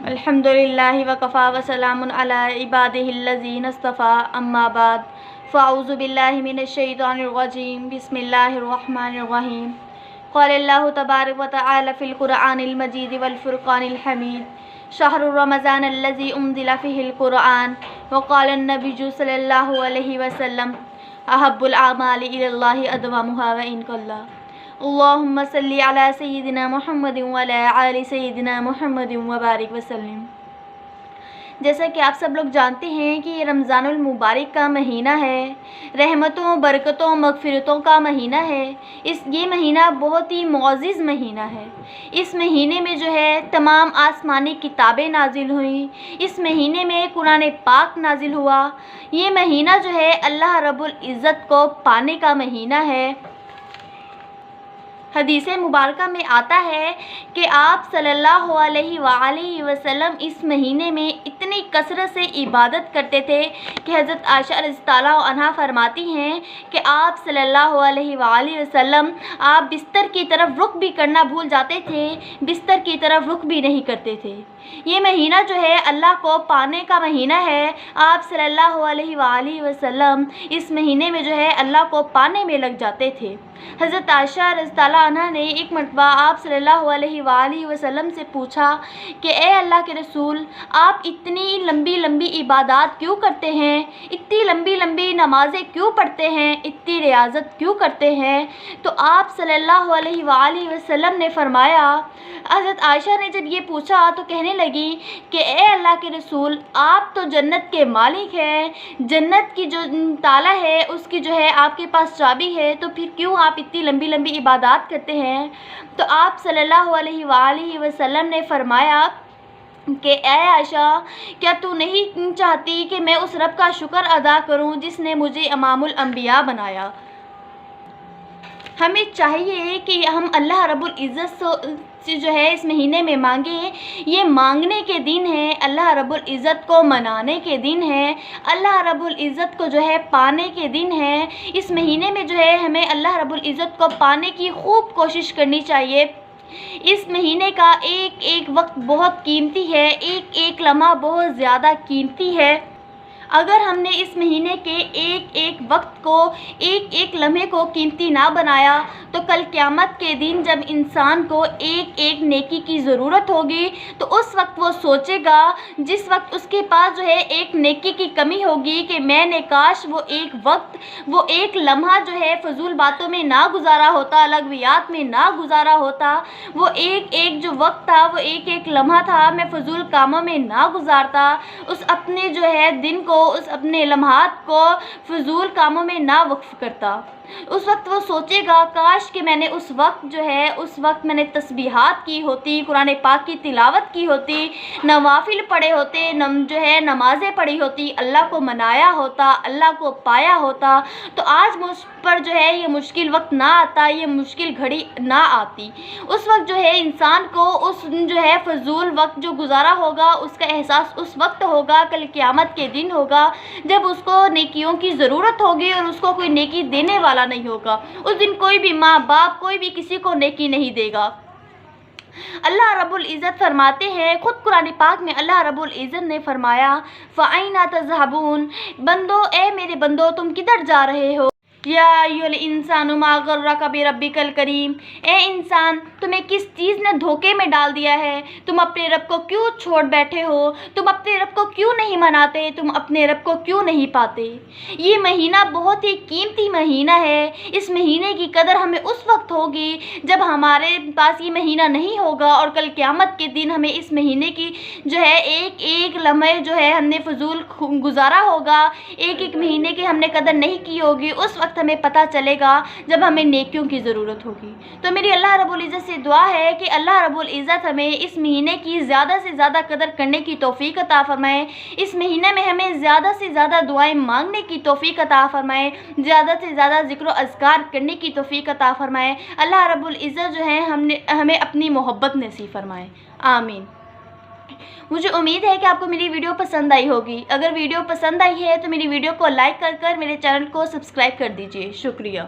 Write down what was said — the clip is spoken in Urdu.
الحمدللہ وکفا وسلام علی عبادہ الذین اصطفیٰ اما بعد فاعوذ باللہ من الشیطان الرجیم بسم اللہ الرحمن الرحیم قال اللہ تبارک وتعالی فی القرآن المجید والفرقان الحمید شہر رمضان الذی انزل فیہ القرآن وقال النبی صلی اللہ علیہ وسلم احب الاعمال الی اللہ ادومها وان قل اللہم صلی علی سیدنا محمد وعلی آل سیدنا محمد وبارک وسلم۔ جیسا کہ آپ سب لوگ جانتے ہیں کہ یہ رمضان المبارک کا مہینہ ہے، رحمتوں، برکتوں، مغفرتوں کا مہینہ ہے۔ یہ مہینہ بہت ہی معزز مہینہ ہے۔ اس مہینے میں جو ہے تمام آسمانی کتابیں نازل ہوئیں، اس مہینے میں قرآن پاک نازل ہوا۔ یہ مہینہ جو ہے اللہ رب العزت کو پانے کا مہینہ ہے۔ حدیث مبارکہ میں آتا ہے کہ آپ صلی اللہ علیہ وآلہ وسلم اس مہینے میں اتنی کثرت سے عبادت کرتے تھے کہ حضرت عائشہ رضی اللہ عنہا فرماتی ہیں کہ آپ صلی اللہ علیہ وآلہ وسلم آپ بستر کی طرف رخ بھی کرنا بھول جاتے تھے، بستر کی طرف رخ بھی نہیں کرتے تھے۔ یہ مہینہ جو ہے اللہ کو پانے کا مہینہ ہے۔ آپ صلی اللہ علیہ وآلہ وسلم اس مہینے میں جو ہے اللہ کو پانے میں لگ جاتے تھے۔ حضرت عائشہ رضی اللہ عنہا نے ایک مرتبہ آپ صلی اللہ علیہ وآلہ وسلم سے پوچھا کہ اے اللہ کے رسول، آپ اتنی لمبی لمبی عبادات کیوں کرتے ہیں، اتنی لمبی لمبی نمازیں کیوں پڑھتے ہیں، اتنی ریاضت کیوں کرتے ہیں؟ تو آپ صلی اللہ علیہ وآلہ وسلم نے فرمایا، حضرت عائشہ نے جب یہ پوچھا تو کہنے لگی کہ اے اللہ کے رسول، آپ تو جنت کے مالک ہیں، جنت کی جو تالا ہے اس کی جو ہے آپ کے پاس چابی ہے، تو پھر کیوں آپ اتنی لمبی لمبی عبادات کرتے ہیں؟ تو آپ صلی اللہ علیہ وآلہ وسلم نے فرمایا کہ اے عائشہ، کیا تو نہیں چاہتی کہ میں اس رب کا شکر ادا کروں جس نے مجھے امام الانبیاء بنایا؟ ہمیں چاہیے کہ ہم اللہ رب العزت سے جو ہے اس مہینے میں مانگیں۔ یہ مانگنے کے دن ہے، اللہ رب العزت کو منانے کے دن ہے، اللہ رب العزت کو جو ہے پانے کے دن ہے۔ اس مہینے میں جو ہے ہمیں اللہ رب العزت کو پانے کی خوب کوشش کرنی چاہیے۔ اس مہینے کا ایک ایک وقت بہت قیمتی ہے، ایک ایک لمحہ بہت زیادہ قیمتی ہے۔ اگر ہم نے اس مہینے کے ایک ایک وقت کو، ایک ایک لمحے کو قیمتی نہ بنایا تو کل قیامت کے دن جب انسان کو ایک ایک نیکی کی ضرورت ہوگی تو اس وقت وہ سوچے گا، جس وقت اس کے پاس جو ہے ایک نیکی کی کمی ہوگی کہ میں نے کاش وہ ایک وقت، وہ ایک لمحہ جو ہے فضول باتوں میں نہ گزارا ہوتا، لغویات میں نہ گزارا ہوتا، وہ ایک ایک جو وقت تھا، وہ ایک ایک لمحہ تھا، میں فضول کاموں میں نہ گزارتا، اس اپنے جو ہے دن کو، اس اپنے لمحات کو فضول کاموں میں نہ وقف کرتا۔ اس وقت وہ سوچے گا کاش کہ میں نے اس وقت میں نے تسبیحات کی ہوتی، قرآن پاک کی تلاوت کی ہوتی، نوافل پڑھے ہوتے، جو ہے نمازیں پڑھی ہوتی، اللہ کو منایا ہوتا، اللہ کو پایا ہوتا، تو آج مجھ پر جو ہے یہ مشکل وقت نہ آتا، یہ مشکل گھڑی نہ آتی۔ اس وقت جو ہے انسان کو اس جو ہے فضول وقت جو گزارا ہوگا اس کا احساس اس وقت ہوگا، کل قیامت کے دن ہوگا، جب اس کو نیکیوں کی ضرورت ہوگی اور اس کو کوئی نیکی دینے والا نہیں ہوگا۔ اس دن کوئی بھی ماں باپ، کوئی بھی کسی کو نیکی نہیں دے گا۔ اللہ رب العزت فرماتے ہیں، خود قرآن پاک میں اللہ رب العزت نے فرمایا، فَأَيْنَ تَذْهَبُونَ، بندو، اے میرے بندو، تم کدھر جا رہے ہو؟ یا ایھا الانسان ما غرک بربک الکریم، اے انسان، تمہیں کس چیز نے دھوکے میں ڈال دیا ہے؟ تم اپنے رب کو کیوں چھوڑ بیٹھے ہو؟ تم اپنے رب کو کیوں نہیں مناتے؟ تم اپنے رب کو کیوں نہیں پاتے؟ یہ مہینہ بہت ہی قیمتی مہینہ ہے۔ اس مہینے کی قدر ہمیں اس وقت ہوگی جب ہمارے پاس یہ مہینہ نہیں ہوگا اور کل قیامت کے دن ہمیں اس مہینے کی جو ہے ایک ایک لمحے جو ہے ہم نے فضول گزارا ہوگا، ایک ایک مہینے کی ہم نے قدر نہیں کی ہوگی۔ اس وقت ہمیں پتہ چلے گا جب ہمیں نیکیوں کی ضرورت ہوگی۔ تو میری اللہ رب العزت سے دعا ہے کہ اللہ رب العزت ہمیں اس مہینے کی زیادہ سے زیادہ قدر کرنے کی توفیق عطا فرمائے، اس مہینے میں ہمیں زیادہ سے زیادہ دعائیں مانگنے کی توفیق عطا فرمائے، زیادہ سے زیادہ ذکر و اذکار کرنے کی توفیق عطا فرمائے۔ اللہ رب العزت جو ہے ہمیں اپنی محبت نصیب فرمائے، آمین۔ مجھے امید ہے کہ آپ کو میری ویڈیو پسند آئی ہوگی۔ اگر ویڈیو پسند آئی ہے تو میری ویڈیو کو لائک کر میرے چینل کو سبسکرائب کر دیجیے۔ شکریہ۔